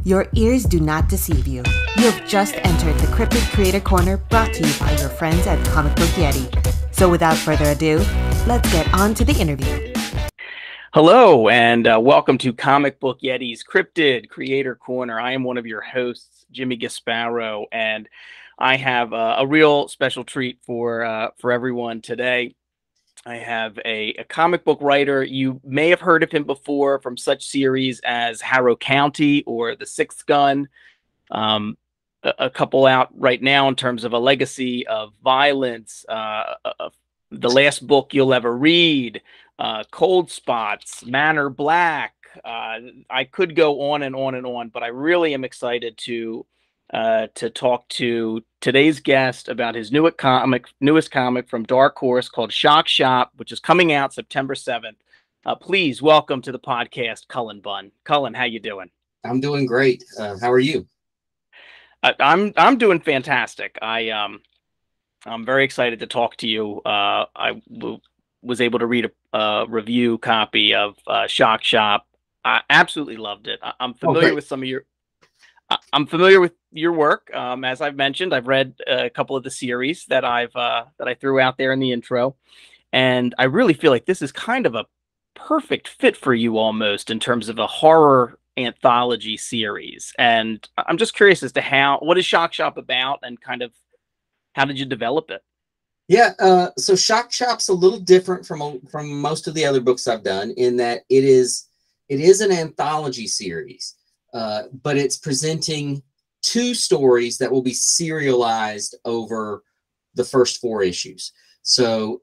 Your ears do not deceive you. You have just entered the Cryptid Creator Corner, brought to you by your friends at Comic Book Yeti. So without further ado, let's get on to the interview. Hello, and welcome to Comic Book Yeti's Cryptid Creator Corner. I am one of your hosts, Jimmy Gasparo, and I have a real special treat for everyone today. I have a comic book writer. You may have heard of him before from such series as Harrow County or The Sixth Gun. A couple out right now in terms of a legacy of violence. The Last Book You'll Ever Read, Cold Spots, Manor Black. I could go on and on and on, but I really am excited to talk to today's guest about his newest comic from Dark Horse called Shock Shop, which is coming out September 7th. Please welcome to the podcast, Cullen Bunn. Cullen, how you doing? I'm doing great. How are you? I'm doing fantastic. I'm very excited to talk to you. I was able to read a review copy of Shock Shop. I absolutely loved it. I'm familiar with some of your. I'm familiar with your work. As I've mentioned, I've read a couple of the series that I threw out there in the intro, and I really feel like this is kind of a perfect fit for you almost in terms of a horror anthology series. And I'm just curious as to what is Shock Shop about, and kind of how did you develop it? Yeah, so Shock Shop's a little different from most of the other books I've done in that it is an anthology series. But it's presenting two stories that will be serialized over the first 4 issues. So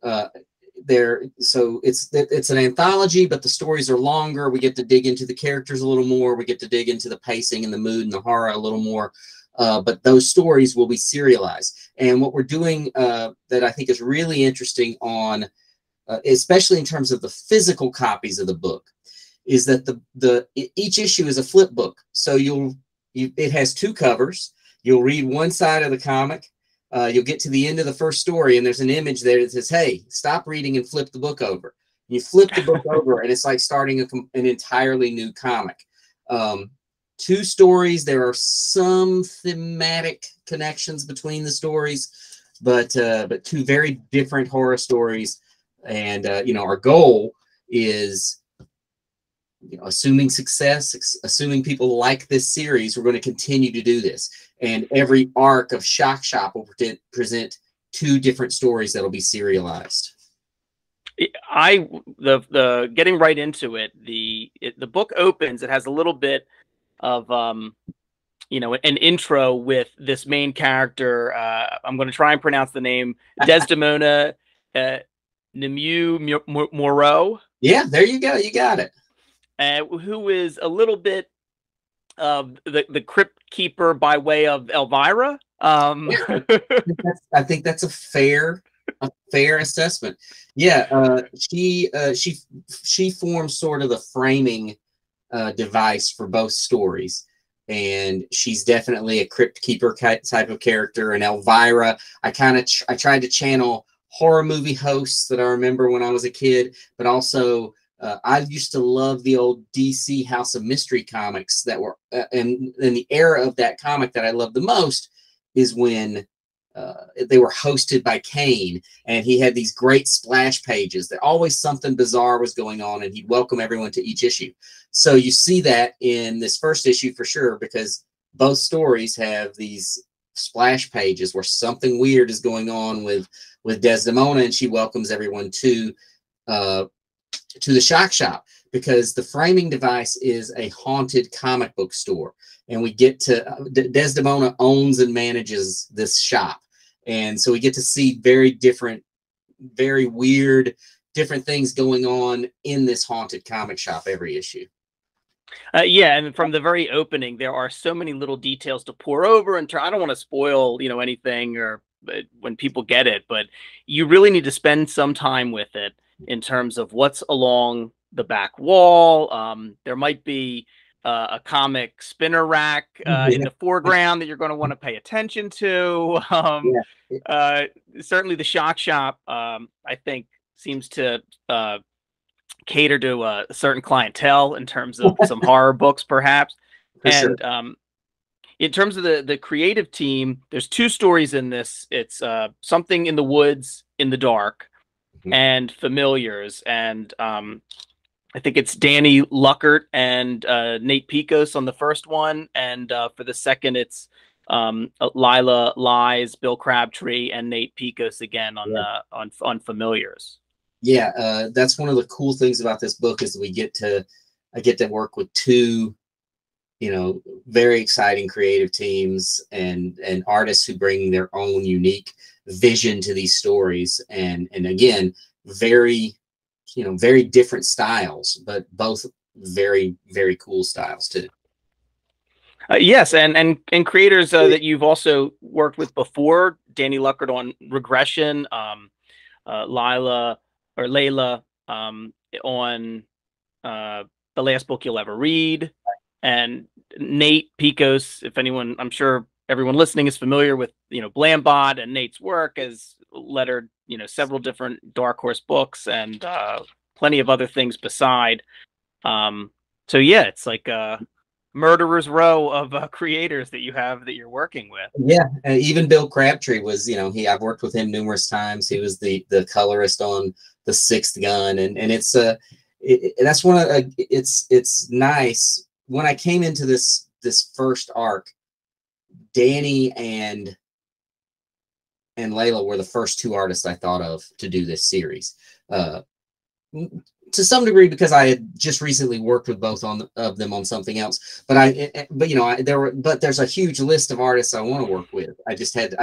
it's an anthology, but the stories are longer. We get to dig into the characters a little more. We get to dig into the pacing and the mood and the horror a little more. But those stories will be serialized. And what we're doing that I think is really interesting on, especially in terms of the physical copies of the book, is that each issue is a flip book. So it has 2 covers. You'll read one side of the comic. You'll get to the end of the first story, and there's an image there that says, "Hey, stop reading and flip the book over." You flip the book over, and it's like starting an entirely new comic. 2 stories. There are some thematic connections between the stories, but 2 very different horror stories. And our goal is, assuming success, assuming people like this series, we're going to continue to do this. And every arc of Shock Shop will present 2 different stories that'll be serialized. The getting right into it, the book opens. It has a little bit of an intro with this main character. I'm going to try and pronounce the name, Desdemona Nemeu Moreau. Yeah, there you go. You got it. Who is a little bit of the crypt keeper by way of Elvira. I think that's a fair assessment. Yeah, she forms sort of the framing device for both stories, and she's definitely a crypt keeper type of character. And Elvira, I tried to channel horror movie hosts that I remember when I was a kid, but also I used to love the old DC House of Mystery comics that were, and the era of that comic that I loved the most is when they were hosted by Kane, and he had these great splash pages that always something bizarre was going on, and he'd welcome everyone to each issue. So you see that in this first issue for sure, because both stories have these splash pages where something weird is going on with Desdemona, and she welcomes everyone to the Shock Shop, because the framing device is a haunted comic book store, and we get to Desdemona owns and manages this shop, and so we get to see very different, very weird, different things going on in this haunted comic shop every issue. Yeah, and from the very opening, there are so many little details to pour over, and I don't want to spoil anything or when people get it, but you really need to spend some time with it in terms of what's along the back wall. There might be a comic spinner rack in the foreground that you're going to want to pay attention to. Certainly the Shock Shop, I think, seems to cater to a certain clientele in terms of some horror books, perhaps. For sure. And in terms of the creative team, there's two stories in this. It's Something in the Woods in the Dark and Familiars. And I think it's Danny Luckert and Nate Picos on the first one. And for the second, it's Lila Lies, Bill Crabtree, and Nate Picos again on on Familiars. Yeah, that's one of the cool things about this book is that I get to work with two, you know, very exciting creative teams and artists who bring their own unique vision to these stories, and again, very, you know, very different styles, but both very, very cool styles too. Yes, and creators that you've also worked with before, Danny Luckert on Regression, Layla on The Last Book You'll Ever Read, and Nate Picos. If anyone, I'm sure everyone listening is familiar with, you know, Blambot and Nate's work, has lettered, you know, several different Dark Horse books and plenty of other things beside. So yeah, it's like murderer's row of creators that you're working with. Yeah, even Bill Crabtree was, you know, I've worked with him numerous times. He was the colorist on The Sixth Gun, and it's that's one of it's nice. When I came into this first arc, Danny and Layla were the first two artists I thought of to do this series. To some degree, because I had just recently worked with both of them on something else, but you know, there's a huge list of artists I want to work with. I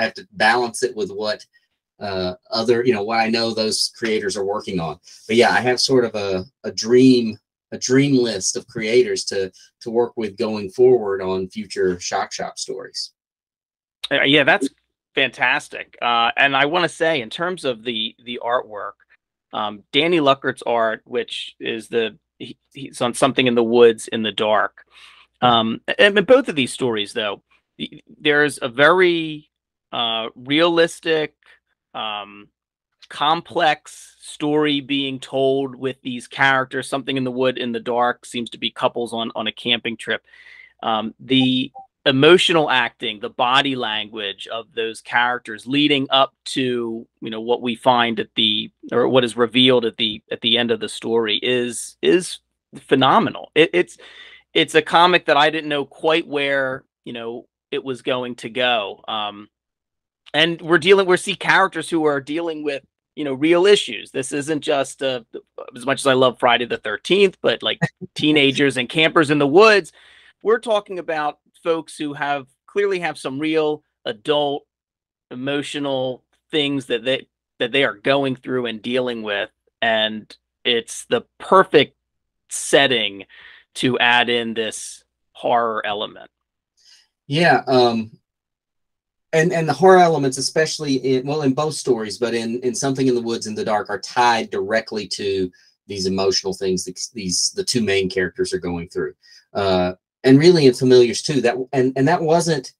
have to balance it with what other, you know, what I know those creators are working on. But yeah, I have sort of a dream list of creators to work with going forward on future Shock Shop stories. Yeah, that's fantastic. And I want to say, in terms of the artwork, Danny Luckert's art, which is he's on Something in the Woods in the Dark. And both of these stories, though, there's a very realistic, complex story being told with these characters. Something in the Wood in the Dark seems to be couples on a camping trip. The emotional acting, the body language of those characters leading up to, you know, what we find what is revealed at the end of the story is phenomenal. It's a comic that I didn't know quite where, you know, it was going to go. And we see characters who are dealing with, you know, real issues. This isn't just as much as I love Friday the 13th, but like teenagers and campers in the woods. We're talking about folks who clearly have some real adult emotional things that they are going through and dealing with, and it's the perfect setting to add in this horror element. Yeah, and the horror elements, especially in both stories, but in Something in the Woods in the Dark, are tied directly to these emotional things the two main characters are going through. And really in Familiars too, that wasn't,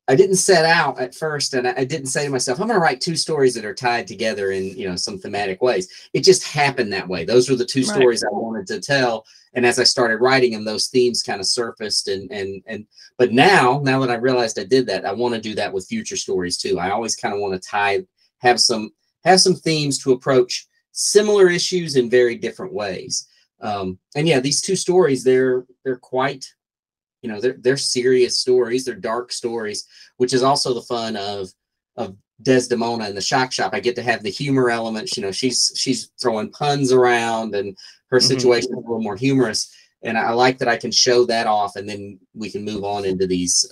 I didn't set out at first, and I didn't say to myself, I'm going to write two stories that are tied together in, you know, some thematic ways. It just happened that way. Those were the two stories I wanted to tell. And as I started writing them, those themes kind of surfaced. But now that I realized I did that, I want to do that with future stories too. I always kind of want to have some themes to approach similar issues in very different ways. And yeah, these two stories, they're quite, you know, they're serious stories. They're dark stories, which is also the fun of Desdemona in the Shock Shop. I get to have the humor elements. You know, she's throwing puns around, and her situation is a little more humorous. And I like that I can show that off, and then we can move on into these,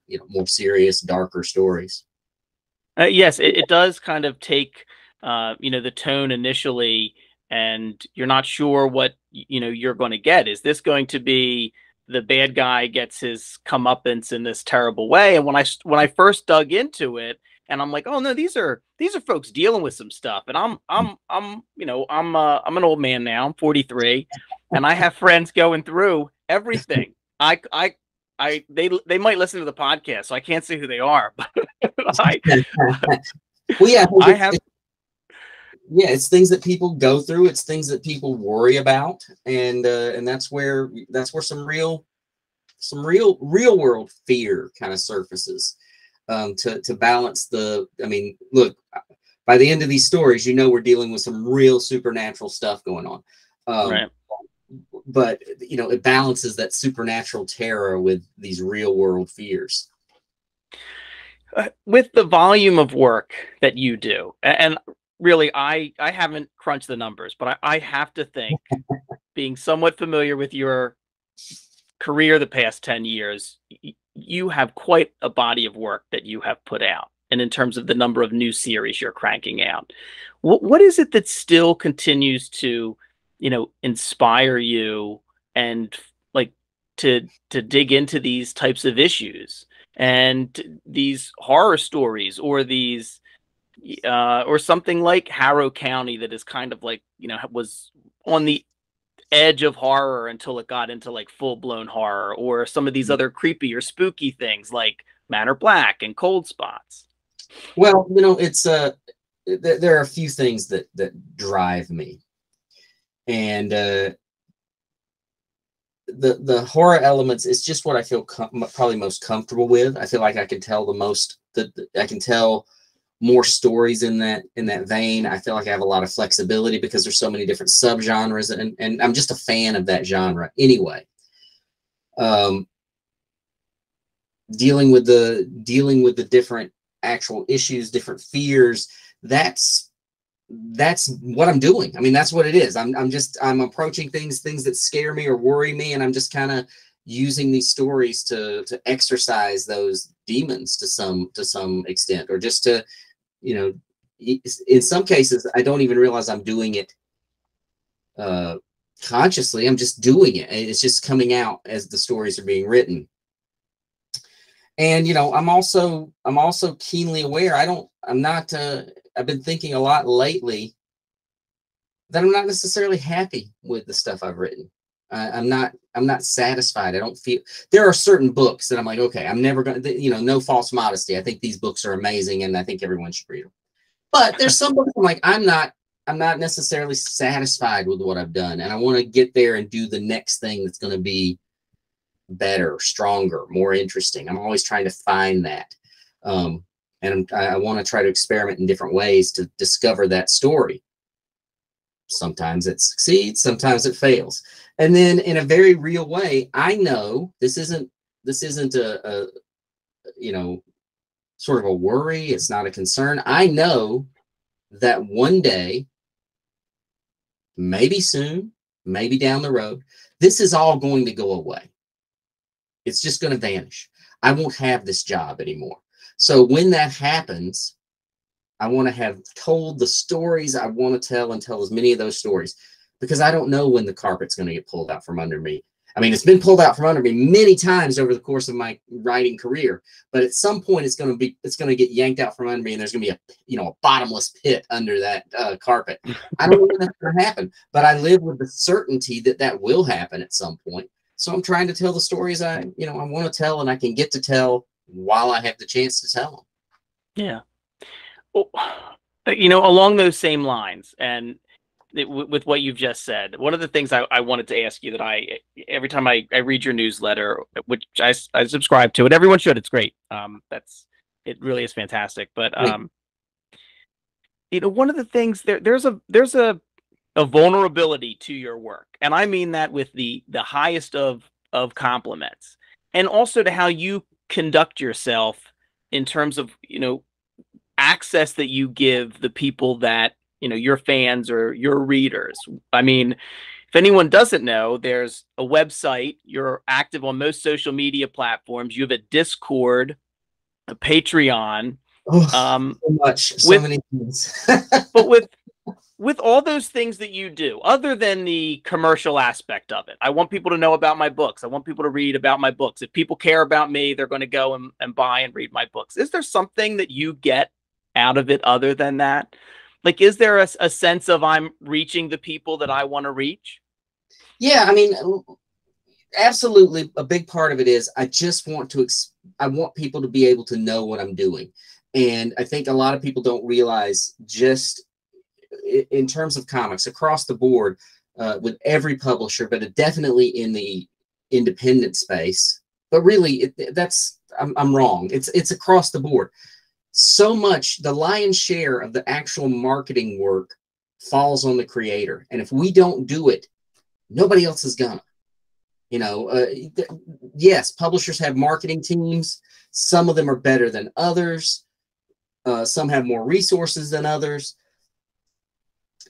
you know, more serious, darker stories. Yes, it does kind of take, you know, the tone initially, and you're not sure what, you know, you're going to get. Is this going to be the bad guy gets his comeuppance in this terrible way? And when I first dug into it, and I'm like, oh no, these are folks dealing with some stuff. And I'm you know, I'm an old man now. I'm 43, and I have friends going through everything. They might listen to the podcast, so I can't say who they are, but well, yeah, it's things that people go through. It's things that people worry about, and that's where some real real world fear kind of surfaces, to balance the. I mean, look, by the end of these stories, you know, we're dealing with some real supernatural stuff going on. Right. But you know, it balances that supernatural terror with these real world fears. With the volume of work that you do, and really, I haven't crunched the numbers, but I have to think, being somewhat familiar with your career the past 10 years, you have quite a body of work that you have put out. And in terms of the number of new series you're cranking out, what is it that still continues to, inspire you and like to dig into these types of issues and these horror stories, or these or something like Harrow County that is kind of like, was on the edge of horror until it got into like full-blown horror, or some of these other creepy or spooky things like Manor Black and Cold Spots? Well, it's there are a few things that drive me, and the horror elements is just what I feel probably most comfortable with. I feel like I can tell I can tell more stories in that vein. I feel like I have a lot of flexibility because there's so many different subgenres, and I'm just a fan of that genre anyway. Dealing with the different actual issues, different fears, that's what I'm doing. I mean, that's what it is. I'm approaching things that scare me or worry me, and I'm just kind of using these stories to exercise those demons to some extent, or just to, in some cases, I don't even realize I'm doing it consciously. I'm just doing it. It's just coming out as the stories are being written. And, I'm also keenly aware. I've been thinking a lot lately that I'm not necessarily happy with the stuff I've written. I'm not satisfied. I don't feel, there are certain books that I'm like, okay, I'm never going to, no false modesty. I think these books are amazing and I think everyone should read them. But there's some books I'm like, I'm not necessarily satisfied with what I've done. And I want to get there and do the next thing that's going to be better, stronger, more interesting. I'm always trying to find that. And I want to try to experiment in different ways to discover that story. Sometimes it succeeds, sometimes it fails. And then in a very real way, I know this isn't a sort of a worry. It's not a concern. I know that one day, maybe soon, maybe down the road, this is all going to go away. It's just going to vanish. I won't have this job anymore. So when that happens, I want to have told the stories I want to tell, and tell as many of those stories, because I don't know when the carpet's going to get pulled out from under me. I mean, it's been pulled out from under me many times over the course of my writing career, but at some point it's going to get yanked out from under me, and there's going to be a bottomless pit under that carpet. I don't know when that's going to happen, but I live with the certainty that will happen at some point. So I'm trying to tell the stories I want to tell, and I can get to tell while I have the chance to tell them. Yeah. Well, along those same lines, and with what you've just said, one of the things I wanted to ask you, that every time I read your newsletter, which I subscribe to it, everyone should, it's great. It really is fantastic. But one of the things, there's a vulnerability to your work, and I mean that with the highest of compliments, and also to how you conduct yourself in terms of access that you give the people that your fans or your readers. I mean, if anyone doesn't know, there's a website, you're active on most social media platforms, you have a Discord, a Patreon, so much, so many things. But with all those things that you do, other than the commercial aspect of it, I want people to know about my books. I want people to read about my books. If people care about me, they're going to go and buy and read my books. Is there something that you get out of it other than that? Like, is there a sense of I'm reaching the people that I want to reach? Yeah, I mean, absolutely. A big part of it is I just want I want people to be able to know what I'm doing. And I think a lot of people don't realize, just in terms of comics across the board, with every publisher, but definitely in the independent space, but really I'm wrong. It's across the board. So much, the lion's share of the actual marketing work falls on the creator. And if we don't do it, nobody else is gonna. You know, yes, publishers have marketing teams. Some of them are better than others. Some have more resources than others.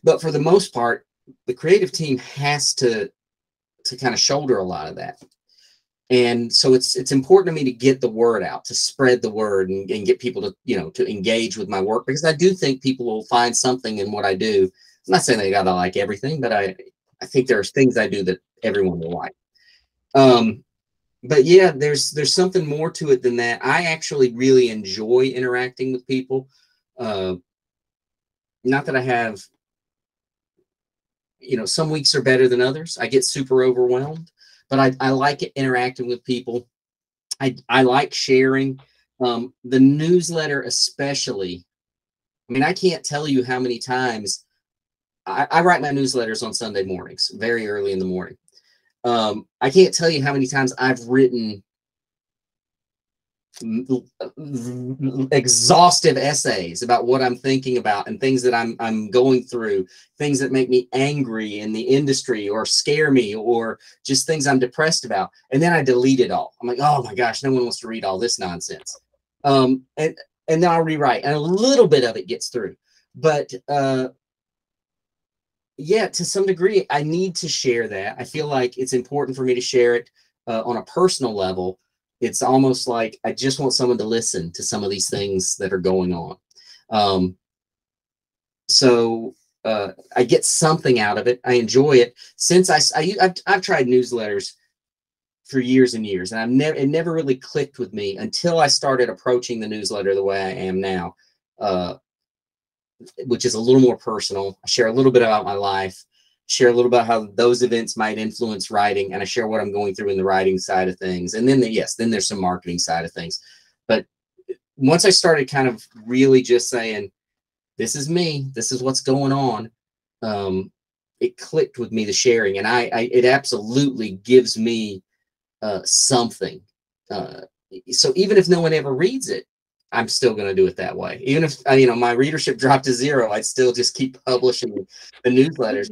But for the most part, the creative team has to kind of shoulder a lot of that. And so it's important to me to get the word out, to spread the word and get people to, you know, to engage with my work, because I do think people will find something in what I do. I'm not saying they gotta like everything, but I think there's things I do that everyone will like. But yeah, there's something more to it than that. I actually really enjoy interacting with people. Not that I have, you know, some weeks are better than others. I get super overwhelmed, but I like it interacting with people. I like sharing. The newsletter especially. I mean, I can't tell you how many times I write my newsletters on Sunday mornings, very early in the morning. I can't tell you how many times I've written exhaustive essays about what I'm thinking about and things that I'm going through, things that make me angry in the industry or scare me, or just things I'm depressed about. And then I delete it all. I'm like, oh my gosh, no one wants to read all this nonsense. And then I'll rewrite, and a little bit of it gets through. But yeah, to some degree, I need to share that. I feel like it's important for me to share it on a personal level. It's almost like I just want someone to listen to some of these things that are going on. So I get something out of it. I enjoy it. Since I've tried newsletters for years and years, and it never really clicked with me until I started approaching the newsletter the way I am now, which is a little more personal. I share a little bit about my life, share a little about how those events might influence writing, and I share what I'm going through in the writing side of things. And then then there's some marketing side of things. But once I started kind of really just saying, this is me, this is what's going on, it clicked with me, the sharing, and it absolutely gives me something. So even if no one ever reads it, I'm still going to do it that way. Even if you know, my readership dropped to 0, I'd still just keep publishing the newsletters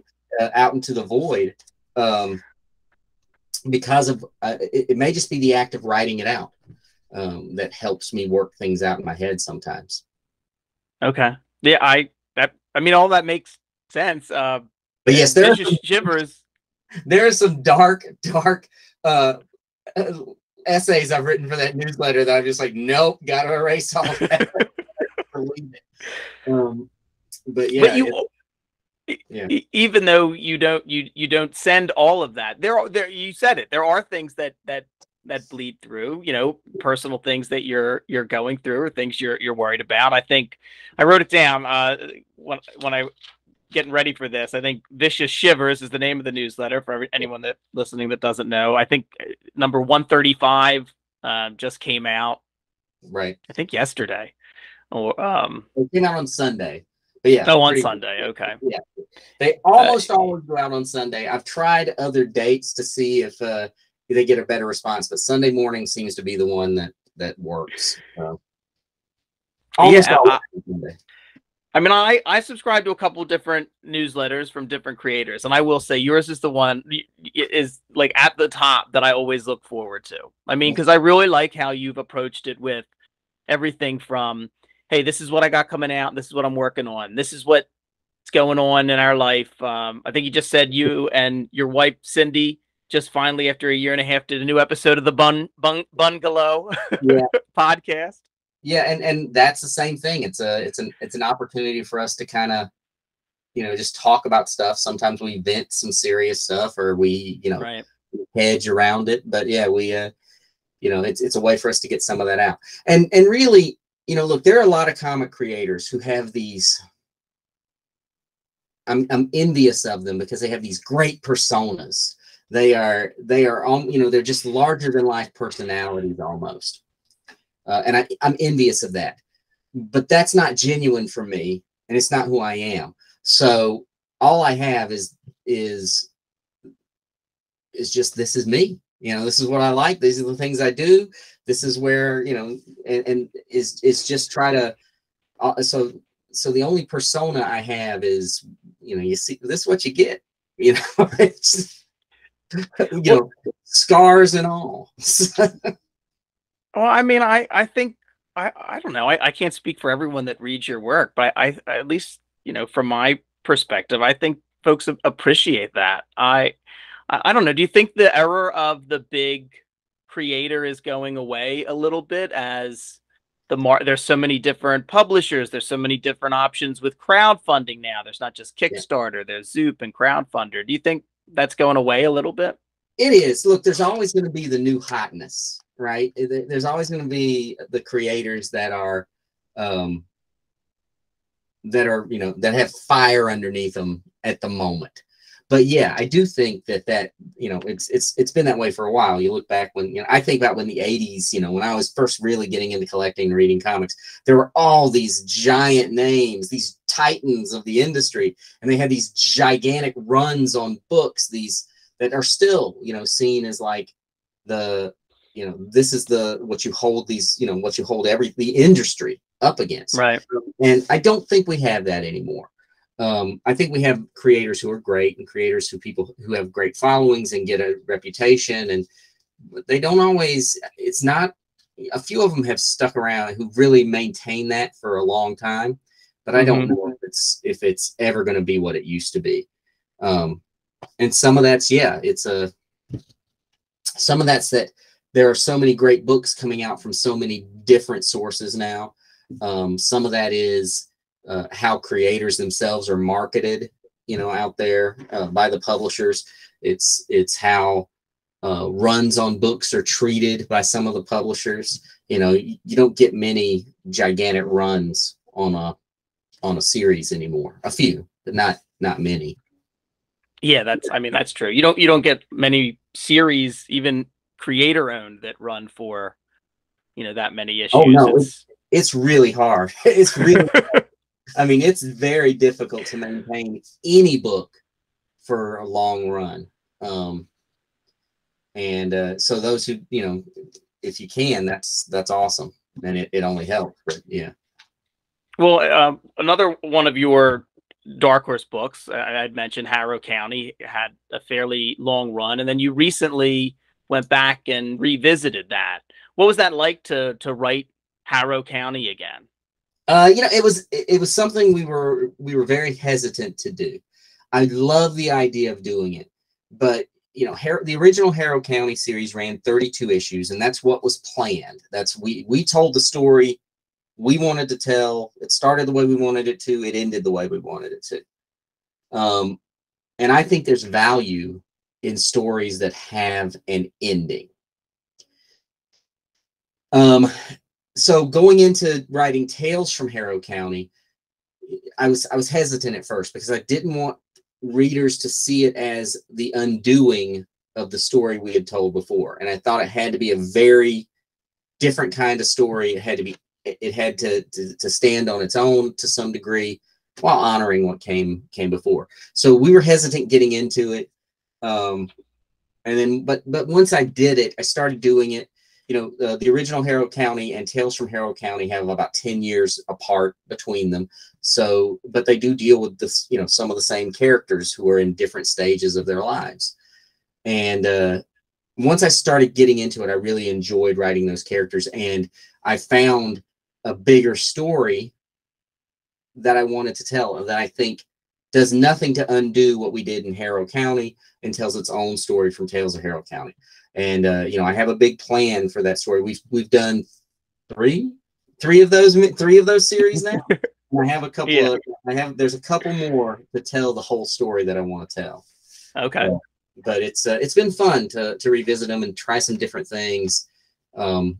out into the void, because of it may just be the act of writing it out that helps me work things out in my head sometimes. Okay. Yeah, I mean, all that makes sense. But yes, there are some shivers. There are some dark essays I've written for that newsletter that I'm just like, nope, got to erase all that. But yeah, but even though you don't send all of that, you said it, there are things that bleed through, you know, personal things that you're going through, or things you're worried about. I think I wrote it down when I getting ready for this. I think Vicious Shivers is the name of the newsletter for anyone that listening that doesn't know. I think number 135 just came out, right? I think yesterday, or it came out on Sunday. But yeah, on Sunday. Okay. Yeah, they almost always go out on Sunday. I've tried other dates to see if they get a better response, but Sunday morning seems to be the one that works. Almost always Sunday. I mean, I subscribe to a couple of different newsletters from different creators, and I will say yours is the one is like at the top that I always look forward to. I mean, because I really like how you've approached it with everything from, hey, this is what I got coming out, this is what I'm working on, this is what's going on in our life. I think you just said you and your wife Cindy just finally, after a year and a half, did a new episode of the Bungalow podcast. Yeah, and that's the same thing. It's an opportunity for us to kind of, you know, just talk about stuff. Sometimes we vent some serious stuff, or we, you know, hedge around it. But yeah, we you know, it's a way for us to get some of that out. And really, you know, look, there are a lot of comic creators who have these. I'm envious of them because they have these great personas. They are you know, they're just larger than life personalities almost. And I'm envious of that, but that's not genuine for me, and it's not who I am. So all I have is just, this is me. You know, this is what I like. These are the things I do. This is where, you know, and is just try to, so the only persona I have is, you know, you see, this is what you get, you know, it's, you know, scars and all. Well, I mean, I think I don't know. I can't speak for everyone that reads your work, but at least, you know, from my perspective, I think folks appreciate that. I don't know. Do you think the era of the big creator is going away a little bit as there's so many different publishers, there's so many different options with crowdfunding now. There's not just Yeah. Kickstarter, there's Zoop and Crowdfunder. Do you think that's going away a little bit? It is. Look, there's always going to be the new hotness, right? There's always going to be the creators that are, you know, that have fire underneath them at the moment. But yeah, I do think that, you know, it's been that way for a while. You look back when, you know, I think about when the 80s, you know, when I was first really getting into collecting and reading comics, there were all these giant names, these titans of the industry, and they had these gigantic runs on books, these that are still, you know, seen as like the, you know, this is what you hold these, you know, what you hold the industry up against. Right. And I don't think we have that anymore. I think we have creators who are great and creators people who have great followings and get a reputation, and they don't always, it's not, a few of them have stuck around who really maintain that for a long time, but I don't know if it's ever going to be what it used to be. And some of that's, yeah, some of that's that there are so many great books coming out from so many different sources now. Some of that is how creators themselves are marketed, you know, out there by the publishers. It's how runs on books are treated by some of the publishers. You know, you don't get many gigantic runs on a series anymore. A few, but not many. Yeah, I mean, that's true. You don't get many series, even creator owned, that run for, you know, that many issues. Oh no, it's really hard. It's really hard. I mean, it's very difficult to maintain any book for a long run. So those who, you know, if you can, that's awesome. And it only helps, but yeah. Well, another one of your Dark Horse books, I'd mentioned Harrow County, had a fairly long run, and then you recently went back and revisited that. What was that like to write Harrow County again? You know, it was something we were very hesitant to do. I love the idea of doing it, but you know, the original Harrow County series ran 32 issues, and that's what was planned. We told the story we wanted to tell. It started the way we wanted it to. It ended the way we wanted it to. And I think there's value in stories that have an ending. So going into writing Tales from Harrow County, I was hesitant at first because I didn't want readers to see it as the undoing of the story we had told before, and I thought it had to be a very different kind of story. It had to stand on its own to some degree while honoring what came before. So we were hesitant getting into it, and then but once I did it, I started doing it. You know, the original Harrow County and Tales from Harrow County have about 10 years apart between them. So, but they do deal with this, you know, some of the same characters who are in different stages of their lives. And once I started getting into it, I really enjoyed writing those characters, and I found a bigger story that I wanted to tell, and that I think does nothing to undo what we did in Harrow County and tells its own story from Tales of Harrow County. And you know, I have a big plan for that story. We've done three of those series now. And I have a couple there's a couple more to tell the whole story that I want to tell. Okay. But it's been fun to revisit them and try some different things. You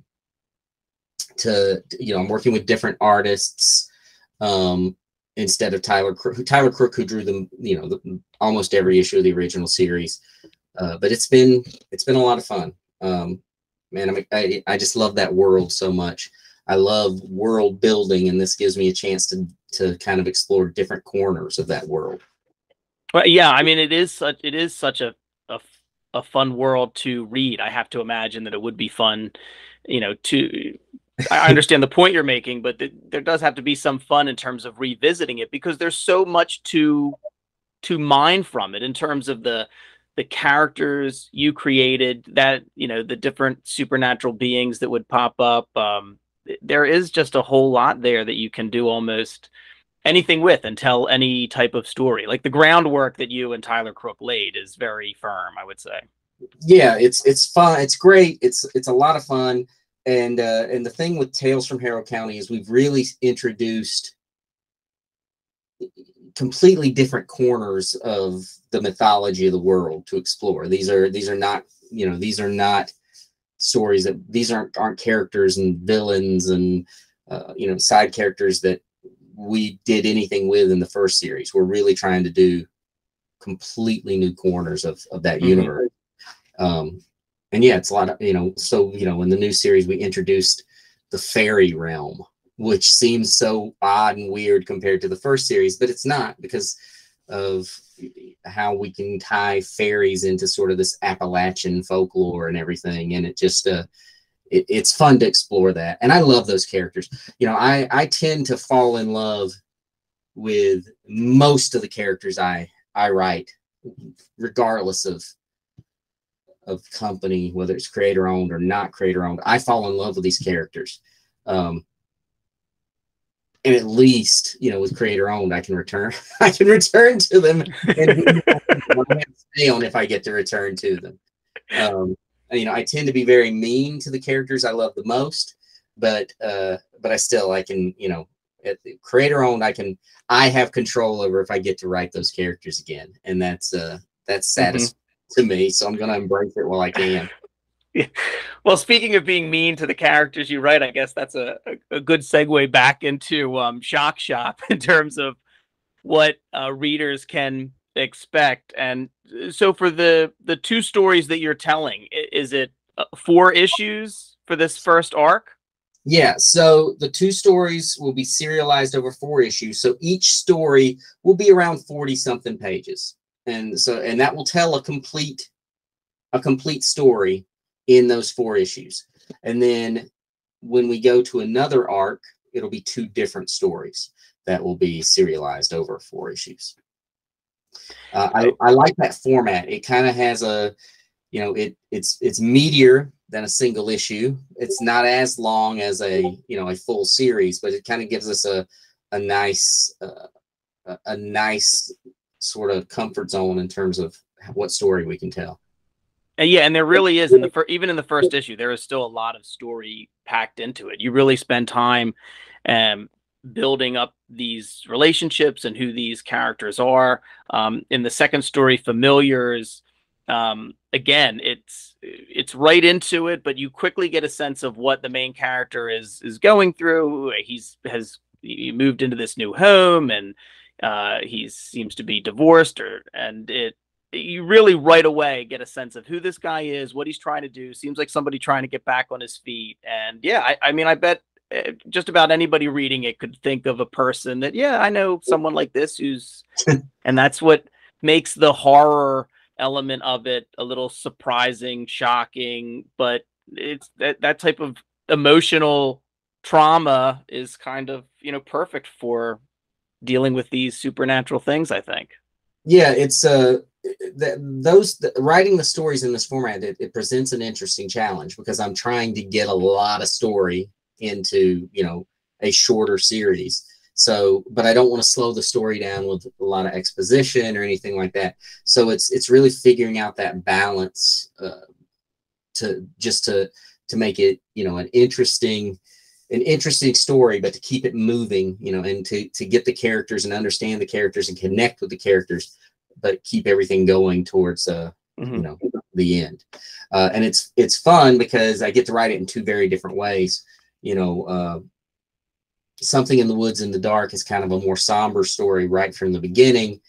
know, I'm working with different artists instead of Tyler Crook, who drew them, you know, almost every issue of the original series. But it's been a lot of fun. Man, I just love that world so much. I love world building, and this gives me a chance to kind of explore different corners of that world. Well, yeah, I mean, it is such a a fun world to read. I have to imagine that it would be fun, to. I understand the point you're making, but there does have to be some fun in terms of revisiting it, because there's so much to mine from it in terms of the characters you created, that the different supernatural beings that would pop up. There is just a whole lot there that you can do almost anything with and tell any type of story. Like the groundwork that you and Tyler Crook laid is very firm, I would say. Yeah, it's fun. It's great. It's a lot of fun. And the thing with Tales from Harrow County is we've really introduced completely different corners of the mythology of the world to explore. These are not, these are not stories that these aren't characters and villains and side characters that we did anything with in the first series. We're really trying to do completely new corners of that universe. And yeah, it's a lot of, so, in the new series, we introduced the fairy realm, which seems so odd and weird compared to the first series, but it's not, because of how we can tie fairies into sort of this Appalachian folklore and everything. And it just, it's fun to explore that. And I love those characters. I tend to fall in love with most of the characters I write, regardless of company, whether it's creator owned or not creator owned. I fall in love with these characters. And at least, with creator owned, I can return to them and stay on if I get to return to them. I tend to be very mean to the characters I love the most, but I can, at creator owned, I have control over if I get to write those characters again. And that's satisfying to me. So I'm going to embrace it while I can. Yeah. Well, speaking of being mean to the characters you write, I guess that's a good segue back into Shock Shop in terms of what readers can expect. And so for the two stories that you're telling, is it 4 issues for this first arc? Yeah, so the 2 stories will be serialized over 4 issues. So each story will be around 40-something pages. And that will tell a complete story in those 4 issues. And then when we go to another arc, it'll be 2 different stories that will be serialized over 4 issues. I like that format. It kind of has a, it's meatier than a single issue. It's not as long as a full series, but it kind of gives us a nice sort of comfort zone in terms of what story we can tell. And yeah, and there really is even in the first issue, there is still a lot of story packed into it. You really spend time building up these relationships and who these characters are. In the second story, Familiars, again, it's right into it, but you quickly get a sense of what the main character is going through. He moved into this new home, and he seems to be divorced, you really right away get a sense of who this guy is, what he's trying to do. Seems like somebody trying to get back on his feet. And yeah, I mean, I bet just about anybody reading it could think of a person that, yeah, I know someone like this who's, and that's what makes the horror element of it a little surprising, shocking, but it's that type of emotional trauma is kind of, perfect for dealing with these supernatural things, I think. Yeah, it's writing the stories in this format, it presents an interesting challenge, because I'm trying to get a lot of story into a shorter series. So, but I don't want to slow the story down with a lot of exposition or anything like that. So it's really figuring out that balance to make it an interesting story, but to keep it moving, and to get the characters and understand the characters and connect with the characters, but keep everything going towards the end. And it's fun because I get to write it in 2 very different ways. Something in the Woods in the Dark is kind of a more somber story right from the beginning.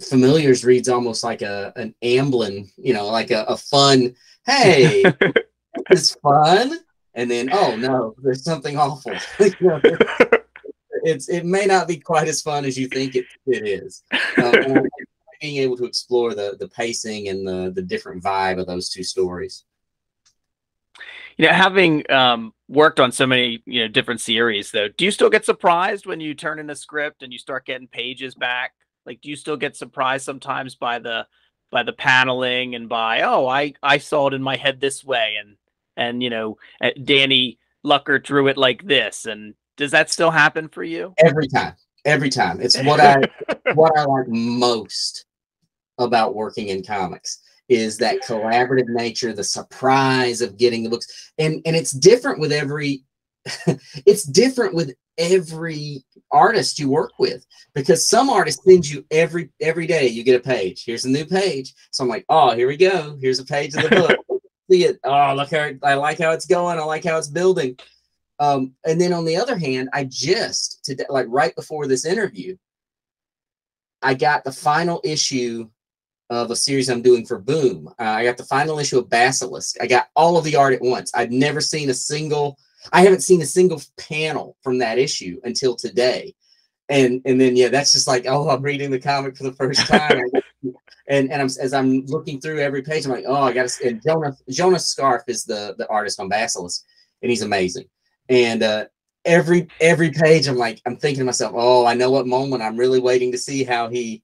Familiars reads almost like an Amblin, like a fun, hey, it's fun. And then, oh no, there's something awful. It may not be quite as fun as you think it is. And being able to explore the pacing and the different vibe of those two stories. You know, having worked on so many, you know, different series, though, do you still get surprised when you turn in a script and you start getting pages back? Like, do you still get surprised sometimes by the paneling and by, oh, I saw it in my head this way, and you know, Danny Lucker drew it like this, and does that still happen for you? Every time, every time. It's what I like most about working in comics is that collaborative nature, the surprise of getting the books, and it's different with every it's different with every artist you work with, because some artists send you every day you get a page. Here's a new page. So I'm like, oh, here we go. Here's a page of the book. See it. Oh, look how I like how it's going. I like how it's building. And then on the other hand, I just today, like right before this interview, I got the final issue of a series I'm doing for Boom. I got the final issue of Basilisk. I got all of the art at once. I haven't seen a single panel from that issue until today. And then, yeah, that's just like, oh, I'm reading the comic for the first time. and as I'm looking through every page, I'm like, oh, I got to, and Jonas Scarf is the artist on Basilisk, and he's amazing. And every page, I'm thinking to myself, oh, I know what moment I'm really waiting to see how he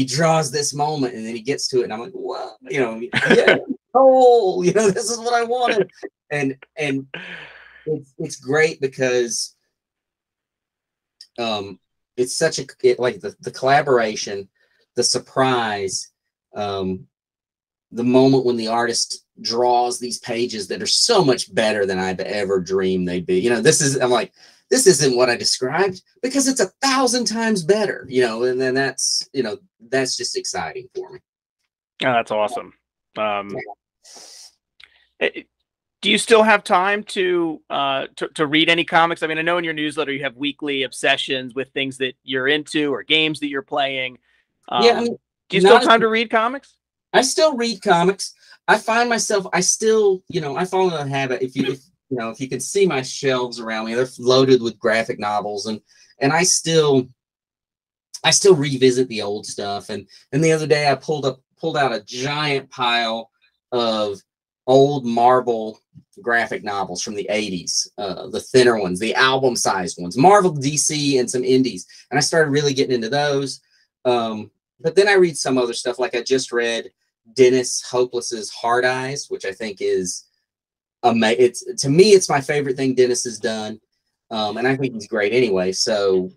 draws this moment, and then he gets to it, and I'm like, wow, you know, yeah, oh, you know, this is what I wanted, and it's great because it's such like the collaboration, the surprise, the moment when the artist draws these pages that are so much better than I've ever dreamed they'd be. You know, I'm like, this isn't what I described, because it's 1,000 times better, you know, and then that's, you know, that's just exciting for me. Oh, that's awesome. Do you still have time to read any comics? I mean, I know in your newsletter you have weekly obsessions with things that you're into or games that you're playing. Yeah, I mean, do you still have time to read comics? I still read comics. I find myself, I still, you know, I fall into the habit. If you can see my shelves around me, they're loaded with graphic novels, and I still revisit the old stuff. And the other day I pulled out a giant pile of old Marvel graphic novels from the 80s, the thinner ones, the album sized ones, Marvel, DC, and some indies. And I started really getting into those. But then I read some other stuff. Like I just read Dennis Hopeless's Hard Eyes, which I think is amazing. To me, it's my favorite thing Dennis has done. And I think he's great anyway. So,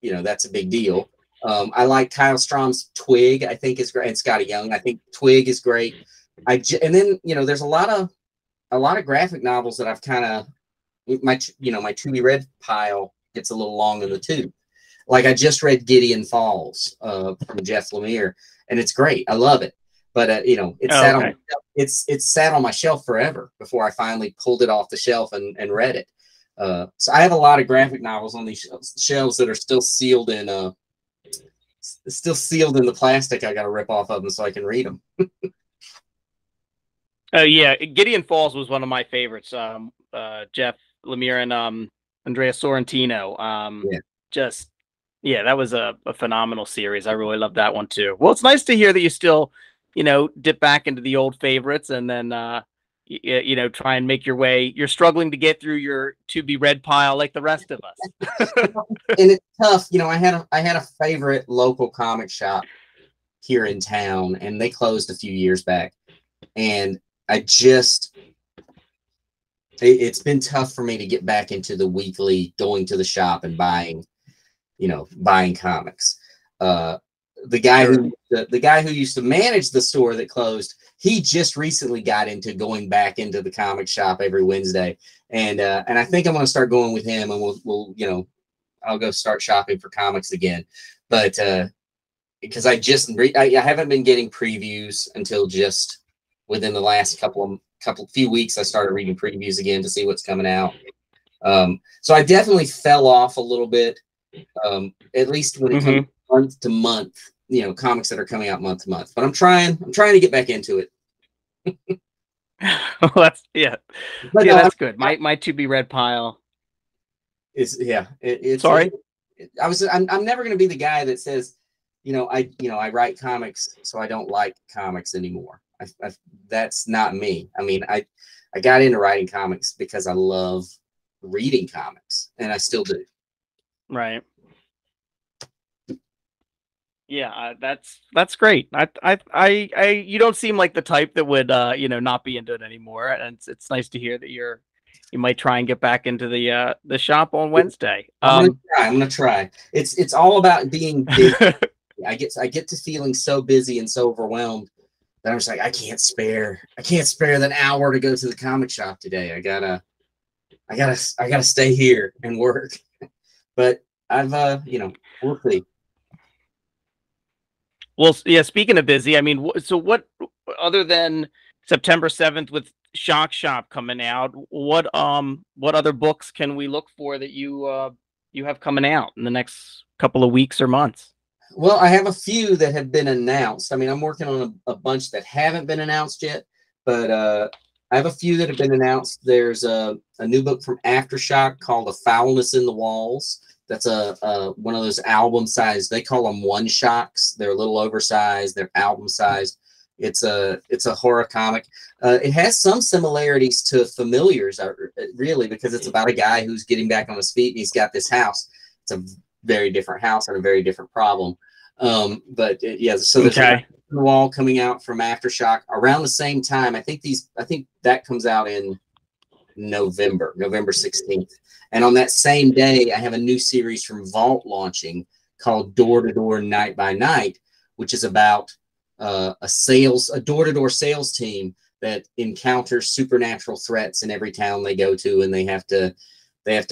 you know, that's a big deal. I like Kyle Strom's Twig, I think is great. And Scotty Young, I think Twig is great. And then, you know, there's a lot of graphic novels that I've kind of, my to be read pile gets a little long in the tooth. Like I just read Gideon Falls from Jeff Lemire, and it's great. I love it. But you know, it's sat on my shelf forever before I finally pulled it off the shelf and read it. So I have a lot of graphic novels on these shelves that are still sealed in the plastic. I got to rip off of them so I can read them. Oh yeah, Gideon Falls was one of my favorites. Jeff Lemire and Andrea Sorrentino. Yeah, that was a phenomenal series. I really loved that one too. Well, it's nice to hear that you still, you know, dip back into the old favorites, and then you know, try and make your way. You're struggling to get through your to be read pile like the rest of us. And it's tough. You know, I had a favorite local comic shop here in town, and they closed a few years back. And it's been tough for me to get back into the weekly going to the shop and buying comics. The guy who used to manage the store that closed, he just recently got into going back into the comic shop every Wednesday. And I think I'm going to start going with him, and we'll you know, I'll go start shopping for comics again. But because I haven't been getting previews until just within the last few weeks. I started reading previews again to see what's coming out. So I definitely fell off a little bit, at least when it comes month to month, you know, comics that are coming out month to month. But I'm trying to get back into it. Well, that's that's good. My to be read pile is it's sorry. I'm never going to be the guy that says, I write comics, so I don't like comics anymore. That's not me. I mean, I got into writing comics because I love reading comics, and I still do. Right. Yeah, that's great. You don't seem like the type that would not be into it anymore, and it's nice to hear that you might try and get back into the shop on Wednesday. I'm gonna try. It's all about being busy. I get to feeling so busy and so overwhelmed that I'm just like, I can't spare that hour to go to the comic shop today. I gotta stay here and work. But I've we'll see. Well, yeah, speaking of busy, I mean, so what other than September 7th with Shock Shop coming out, what other books can we look for that you have coming out in the next couple of weeks or months? Well, I have a few that have been announced. I mean, I'm working on a bunch that haven't been announced yet, but I have a few that have been announced. There's a new book from Aftershock called "The Foulness in the Walls." That's one of those album size. They call them one shocks. They're a little oversized. They're album sized. It's a horror comic. It has some similarities to Familiars, really, because it's about a guy who's getting back on his feet and he's got this house. It's a very different house and a very different problem. But yeah, so there's a wall coming out from Aftershock around the same time. I think that comes out in November 16th. And on that same day, I have a new series from Vault launching called Door to Door Night by Night, which is about a door-to-door sales team that encounters supernatural threats in every town they go to, and they have to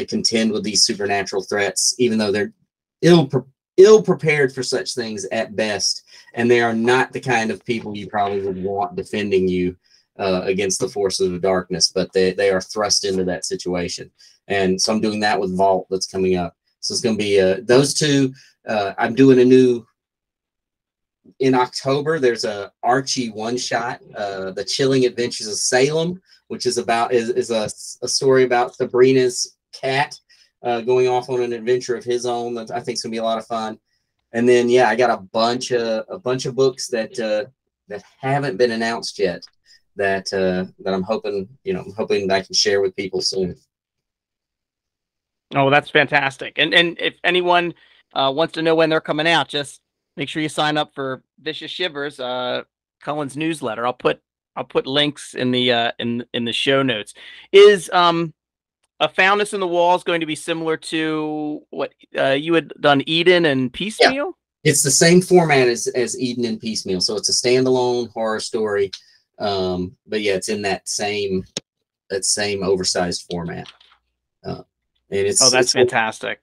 contend with these supernatural threats, even though they're ill prepared for such things at best, and they are not the kind of people you probably would want defending you against the forces of darkness, but they are thrust into that situation. And so I'm doing that with Vault that's coming up. So it's going to be those two. I'm doing a new in October. There's a Archie one shot, The Chilling Adventures of Salem, which is a story about Sabrina's cat going off on an adventure of his own that I think is gonna be a lot of fun. And then I got a bunch of books that haven't been announced yet that I'm hoping I can share with people soon. Oh, that's fantastic. And if anyone wants to know when they're coming out, just make sure you sign up for Vicious Shivers, Cullen's newsletter. I'll put links in the show notes. Is A Foulness in the Walls going to be similar to what you had done, Eden and Piecemeal? Yeah. It's the same format as Eden and Piecemeal, so it's a standalone horror story. But yeah, it's in that same oversized format. And that's fantastic.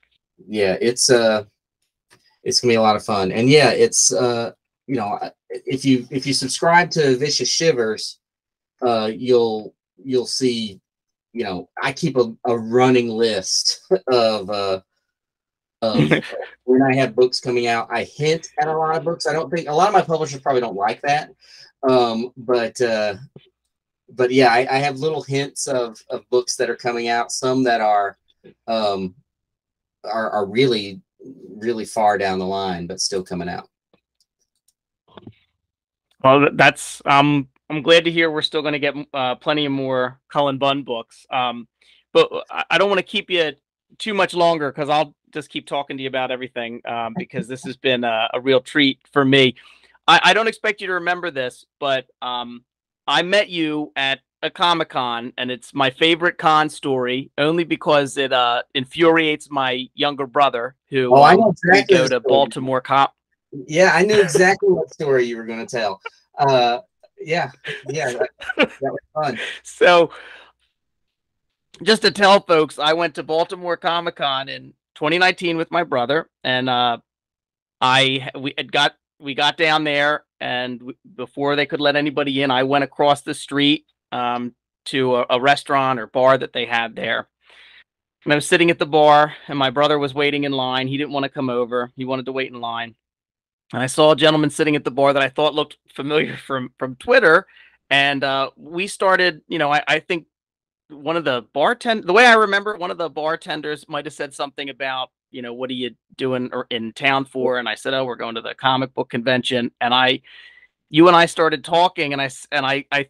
Yeah, it's gonna be a lot of fun. And yeah, it's if you subscribe to Vicious Shivers, you'll see, I keep a running list of when I have books coming out. I hint at a lot of books. I don't think a lot of my publishers probably don't like that. But yeah, I have little hints of books that are coming out. Some that are really, really far down the line, but still coming out. Well, that's I'm glad to hear we're still going to get plenty of more Cullen Bunn books. But I don't want to keep you too much longer because I'll just keep talking to you about everything because this has been a real treat for me. I don't expect you to remember this, but I met you at a Comic-Con, and it's my favorite con story only because it infuriates my younger brother who I know exactly go to Baltimore Yeah, I knew exactly what story you were going to tell. Yeah, that was fun. So just to tell folks, I went to Baltimore Comic-Con in 2019 with my brother, and we got down there, and before they could let anybody in, I went across the street to a restaurant or bar that they had there. And I was sitting at the bar, and my brother was waiting in line. He didn't want to come over. He wanted to wait in line. And I saw a gentleman sitting at the bar that I thought looked familiar from Twitter. And we started, I think the way I remember, one of the bartenders might have said something about, what are you doing or in town for? And I said, oh, we're going to the comic book convention. And you and I started talking, and I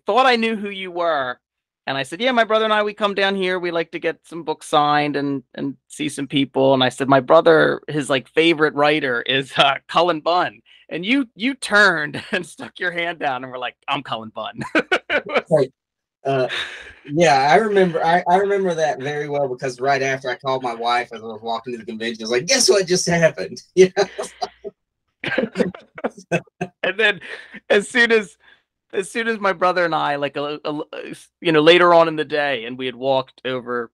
thought I knew who you were. And I said, yeah, my brother and I, we come down here. We like to get some books signed and see some people. And I said, my brother, his like favorite writer is Cullen Bunn. And you turned and stuck your hand down and were like, I'm Cullen Bunn. Like, yeah, I remember that very well, because right after I called my wife as I was walking to the convention, I was like, guess what just happened? Yeah. And then as soon as my brother and I, like later on in the day, and we had walked over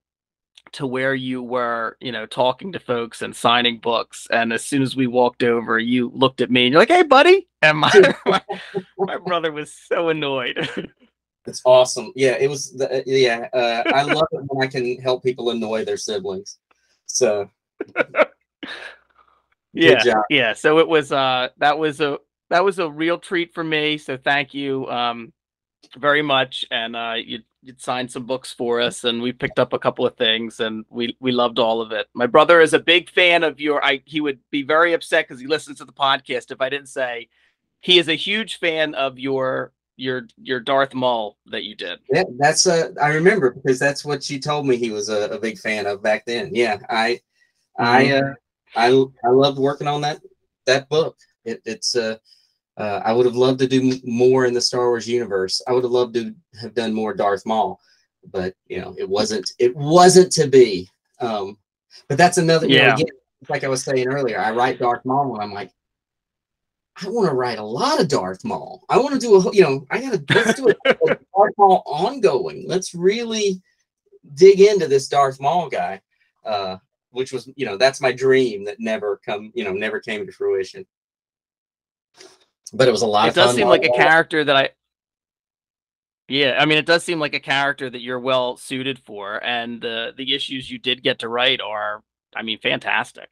to where you were, talking to folks and signing books, and as soon as we walked over, you looked at me and you're like, hey buddy. And my brother was so annoyed. It's awesome. Yeah, it was. I love it when I can help people annoy their siblings. So yeah, good job. yeah. So it was that was a real treat for me. So thank you very much. And you'd signed some books for us, and we picked up a couple of things, and we loved all of it. My brother is a big fan of he would be very upset because he listens to the podcast if I didn't say he is a huge fan of your Darth Maul that you did. Yeah, that's I remember, because that's what she told me he was a big fan of back then. Yeah, I loved working on that book. It's I would have loved to do more in the Star Wars universe. I would have loved to have done more Darth Maul, but it wasn't to be. But that's another. Yeah. Again, like I was saying earlier, I write Darth Maul and I'm like, I want to write a lot of Darth Maul. I want to do let's do a Darth Maul ongoing. Let's really dig into this Darth Maul guy, which was, that's my dream that never came to fruition. But it was a lot of fun. It does seem like a character that it does seem like a character that you're well suited for, and the issues you did get to write are, fantastic.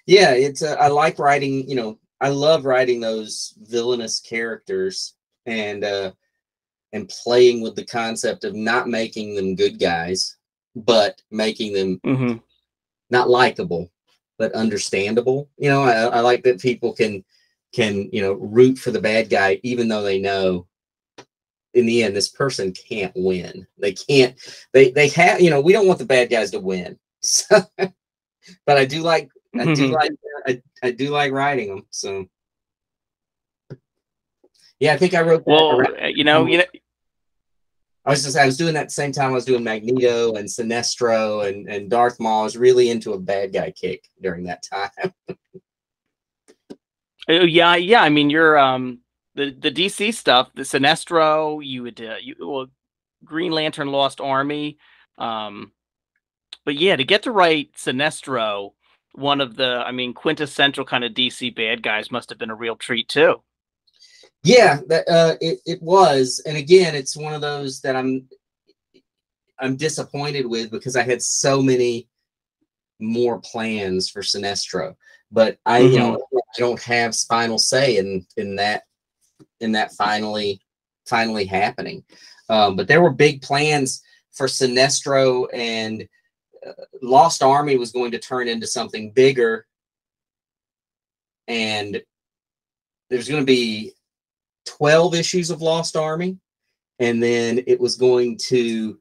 Yeah, it's I like writing, I love writing those villainous characters and playing with the concept of not making them good guys, but making them not likable, but understandable. I like that people can root for the bad guy, even though they know in the end this person can't win. They have, we don't want the bad guys to win. So, but I do like writing them. So yeah, I think I wrote that. Well, I was doing that at the same time I was doing Magneto and Sinestro and Darth Maul. I was really into a bad guy kick during that time. Yeah. You're the DC stuff, the Sinestro, you would Green Lantern Lost Army, but yeah, to get to write Sinestro, one of the quintessential kind of DC bad guys, must have been a real treat too. Yeah, that it was, and again, it's one of those that I'm disappointed with, because I had so many more plans for Sinestro, but I don't have final say in that finally happening. But there were big plans for Sinestro, and Lost Army was going to turn into something bigger, and there's going to be 12 issues of Lost Army, and then it was going to,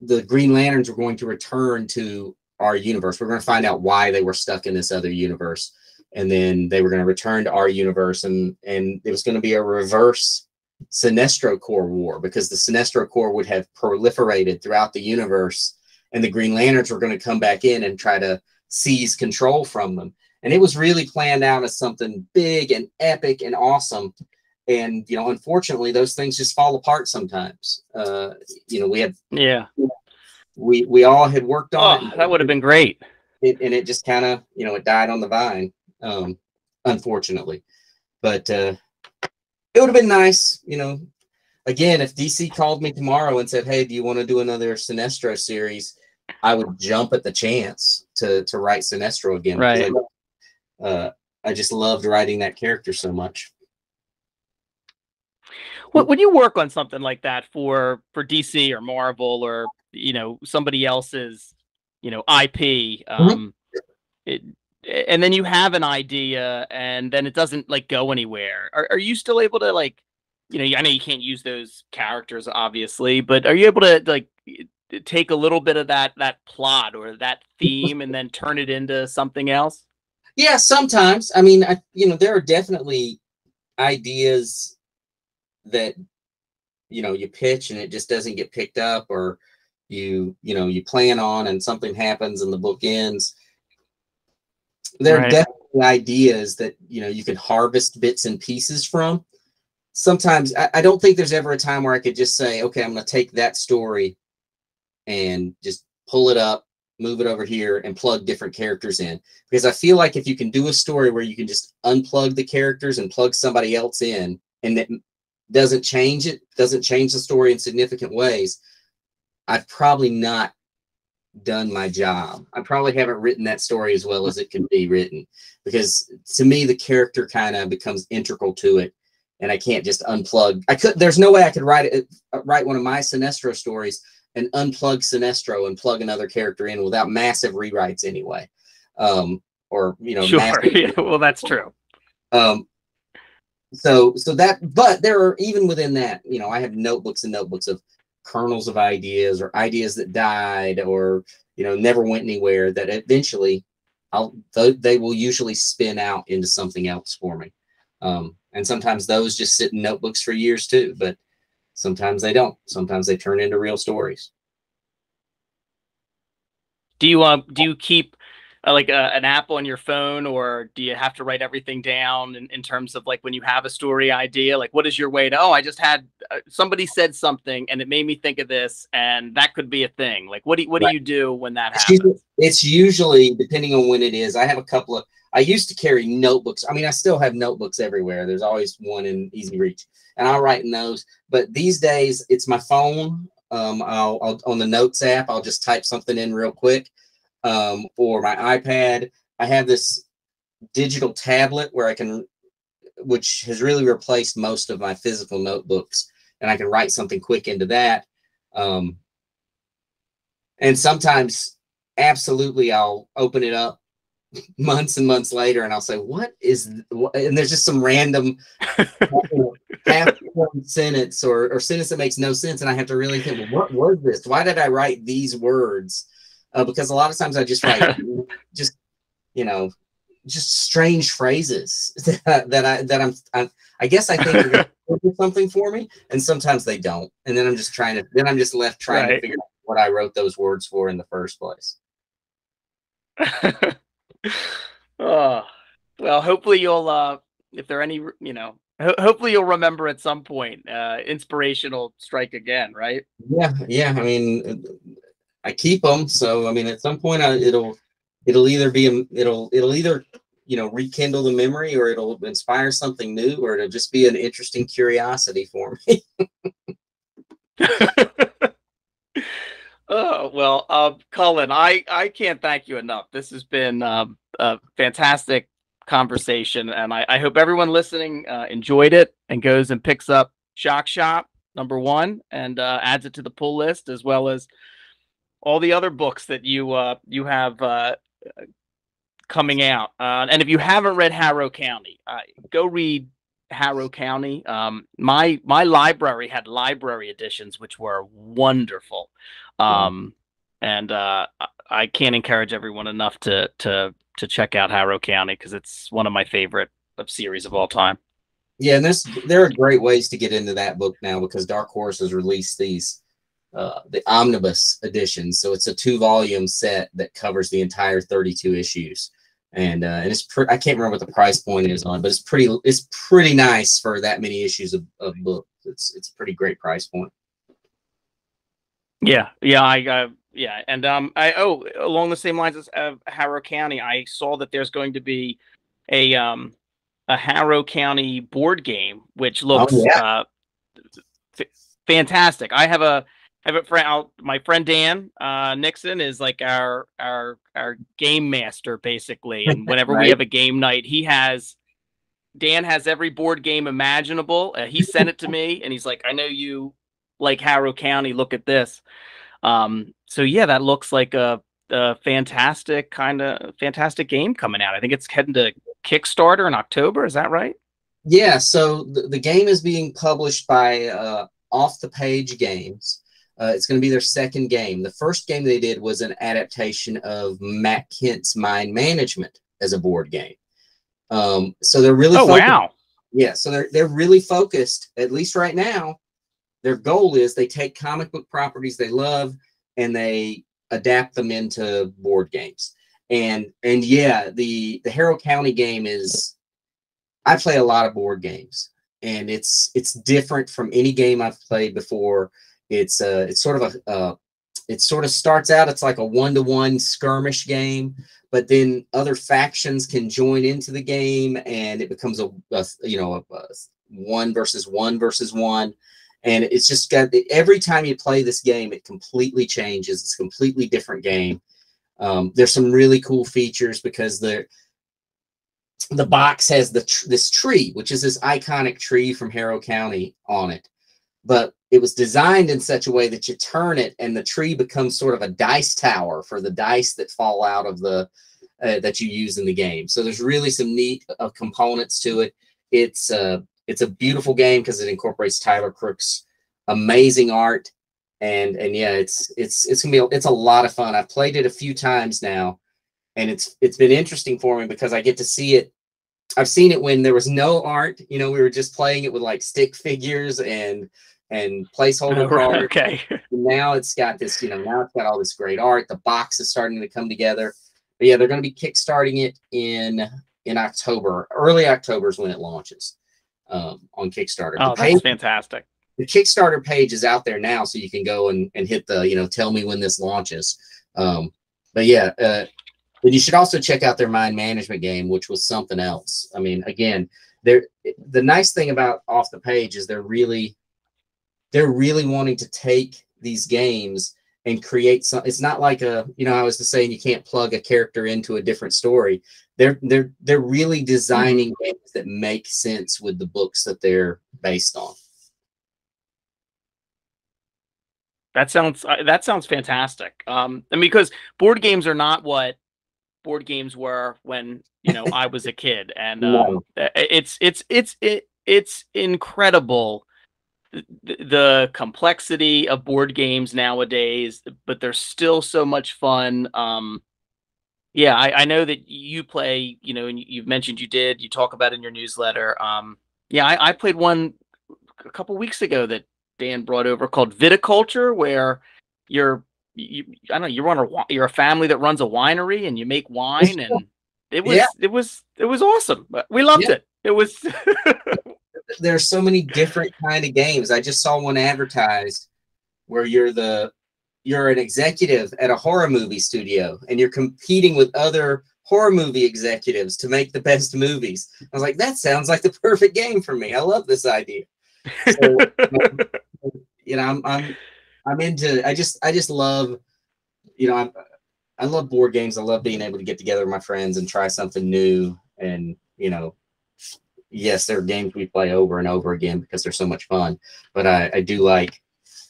the Green Lanterns were going to return to our universe. We're going to find out why they were stuck in this other universe, and then they were going to return to our universe, and it was going to be a reverse Sinestro Corps war, because the Sinestro Corps would have proliferated throughout the universe, and the Green Lanterns were going to come back in and try to seize control from them. And it was really planned out as something big and epic and awesome. And, unfortunately, those things just fall apart sometimes. We all had worked on it. That would have been great. It just kind of, it died on the vine, unfortunately. But it would have been nice, again, if DC called me tomorrow and said, hey, do you want to do another Sinestro series? I would jump at the chance to write Sinestro again. Right. I just loved writing that character so much. When you work on something like that for DC or Marvel or somebody else's IP, it, and then you have an idea, and then it doesn't like go anywhere. Are you still able to like, I know you can't use those characters obviously, but are you able to like take a little bit of that plot or that theme and then turn it into something else? Yeah, sometimes. I mean, there are definitely ideas that you pitch and it just doesn't get picked up, or you plan on and something happens and the book ends. There are Right. definitely ideas that you can harvest bits and pieces from. Sometimes I don't think there's ever a time where I could just say, okay, I'm going to take that story and just pull it up, move it over here, and plug different characters in. Because I feel like if you can do a story where you can just unplug the characters and plug somebody else in, and it doesn't change the story in significant ways, I've probably not done my job. I probably haven't written that story as well as it can be written, because to me the character kind of becomes integral to it, and I can't just unplug. There's no way I could write one of my Sinestro stories and unplug Sinestro and plug another character in without massive rewrites anyway. Or Sure. massive, Yeah, well, that's true. So that, but there are, even within that, I have notebooks and notebooks of kernels of ideas, or ideas that died, or never went anywhere, that eventually they will usually spin out into something else for me. And sometimes those just sit in notebooks for years too, but sometimes they don't. Sometimes they turn into real stories. Do you keep like an app on your phone, or do you have to write everything down in terms of like when you have a story idea? Like, what is your way to, oh, I just had somebody said something and it made me think of this, and that could be a thing. Like, what do Right. you do when that happens? It's usually depending on when it is. I have a couple of. I used to carry notebooks. I mean, I still have notebooks everywhere. There's always one in easy reach, and I'll write in those. But these days, it's my phone. I'll on the Notes app, I'll just type something in real quick. Or my iPad. I have this digital tablet which has really replaced most of my physical notebooks, and I can write something quick into that. And sometimes, absolutely, I'll open it up months and months later, and I'll say, "What is?" And there's just some random half sentence or sentence that makes no sense, and I have to really think, well, what was this? Why did I write these words? Because a lot of times I just write just strange phrases that I guess I think are going to do something for me, and sometimes they don't, and then I'm just left trying to figure out what I wrote those words for in the first place. Oh, well, hopefully you'll if there are any, hopefully you'll remember at some point. Inspiration will strike again, right? Yeah. I mean, I keep them, so I mean, at some point, it'll either rekindle the memory, or it'll inspire something new, or it'll just be an interesting curiosity for me. Oh, well, Cullen, I can't thank you enough. This has been a fantastic conversation, and I hope everyone listening enjoyed it and goes and picks up Shock Shop #1 and adds it to the pull list, as well as all the other books that you have coming out. And if you haven't read Harrow County, go read Harrow County. My library had library editions, which were wonderful. And I can't encourage everyone enough to check out Harrow County, because it's one of my favorite series of all time. Yeah, and there are great ways to get into that book now, because Dark Horse has released these the omnibus editions. So it's a 2-volume set that covers the entire 32 issues. And it's I can't remember what the price point is on, but it's pretty nice for that many issues of book. It's a pretty great price point. Yeah, and along the same lines as Harrow County, I saw that there's going to be a Harrow County board game, which looks fantastic. I have a friend, my friend Dan Nixon is like our game master basically, and whenever we have a game night, Dan has every board game imaginable. He sent it to me, and he's like, "I know you like Harrow County. Look at this." So yeah, that looks like a a fantastic game coming out. I think it's heading to Kickstarter in October. Is that right? Yeah. So the game is being published by Off the Page Games. It's going to be their second game. The first game they did was an adaptation of Matt Kent's Mind Management as a board game. So they're really wow. Yeah, so they're really focused, at least right now. Their goal is they take comic book properties they love and they adapt them into board games. And yeah, the Harrow County game is, I play a lot of board games, and it's different from any game I've played before. It's sort of it sort of starts out, it's like a 1-to-1 skirmish game, but then other factions can join into the game, and it becomes a 1 versus 1 versus 1. And it's just got, every time you play this game, it completely changes. It's a completely different game. There's some really cool features because the box has this tree, which is this iconic tree from Harrow County on it. But it was designed in such a way that you turn it and the tree becomes sort of a dice tower for the dice that fall out of the that you use in the game. So there's really some neat components to it. It's a beautiful game because it incorporates Tyler Crook's amazing art, and yeah, it's a lot of fun. I've played it a few times now, and it's been interesting for me because I get to see it. I've seen it when there was no art. We were just playing it with like stick figures and placeholder cards. Okay. Now it's got this, now it's got all this great art. The box is starting to come together. But yeah, they're going to be kickstarting it in October. Early October is when it launches on Kickstarter. Oh, that's fantastic. The Kickstarter page is out there now, so you can go and hit the, tell me when this launches. But yeah, and you should also check out their Mind Management game, which was something else. I mean, again, the nice thing about Off the Page is they're really wanting to take these games and create some. It's not like I was just saying you can't plug a character into a different story. They're really designing games that make sense with the books that they're based on. That sounds fantastic. Because board games are not what board games were when I was a kid, and it's incredible the complexity of board games nowadays, but they're still so much fun. Yeah, I know that you play, and you've mentioned you talk about it in your newsletter. Yeah, I played one a couple weeks ago that Dan brought over called Viticulture, where you're a family that runs a winery and you make wine, and it was awesome. We loved it. It was. There's so many different kind of games. I just saw one advertised where you're an executive at a horror movie studio and you're competing with other horror movie executives to make the best movies. I was like, that sounds like the perfect game for me. I love this idea. So, I'm into. I just love. I love board games. I love being able to get together with my friends and try something new. And yes, there are games we play over and over again because they're so much fun. But I do like.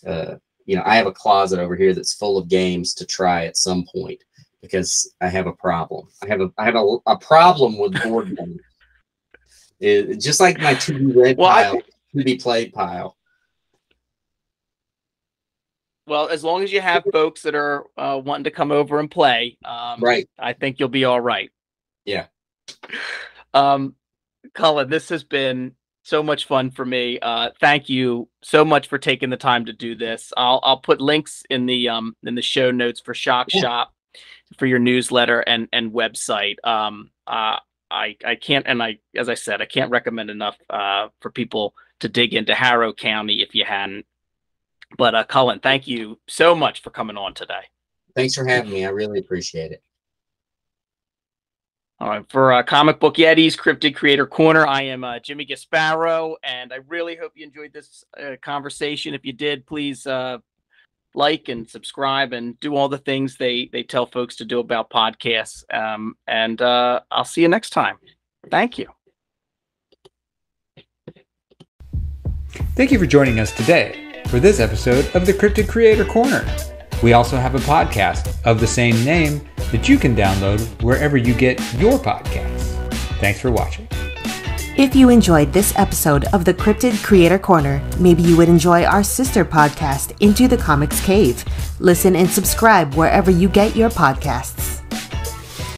I have a closet over here that's full of games to try at some point because I have a problem. I have a problem with board games. Just like my to-be read pile, to-be played pile. Well, as long as you have folks that are wanting to come over and play, right, I think you'll be all right. Yeah. Cullen, this has been so much fun for me. Thank you so much for taking the time to do this. I'll put links in the show notes for Shock Shop, for your newsletter and website. I can't, as I said, I can't recommend enough for people to dig into Harrow County if you hadn't. But Cullen, thank you so much for coming on today. Thanks for having me. I really appreciate it. All right, for Comic Book Yeti's Cryptid Creator Corner, I am Jimmy Gasparo, and I really hope you enjoyed this conversation. If you did, please like and subscribe and do all the things they tell folks to do about podcasts. And I'll see you next time. Thank you. Thank you for joining us today for this episode of the Cryptid Creator Corner. We also have a podcast of the same name that you can download wherever you get your podcasts. Thanks for watching. If you enjoyed this episode of the Cryptid Creator Corner, maybe you would enjoy our sister podcast, Into the Comics Cave. Listen and subscribe wherever you get your podcasts.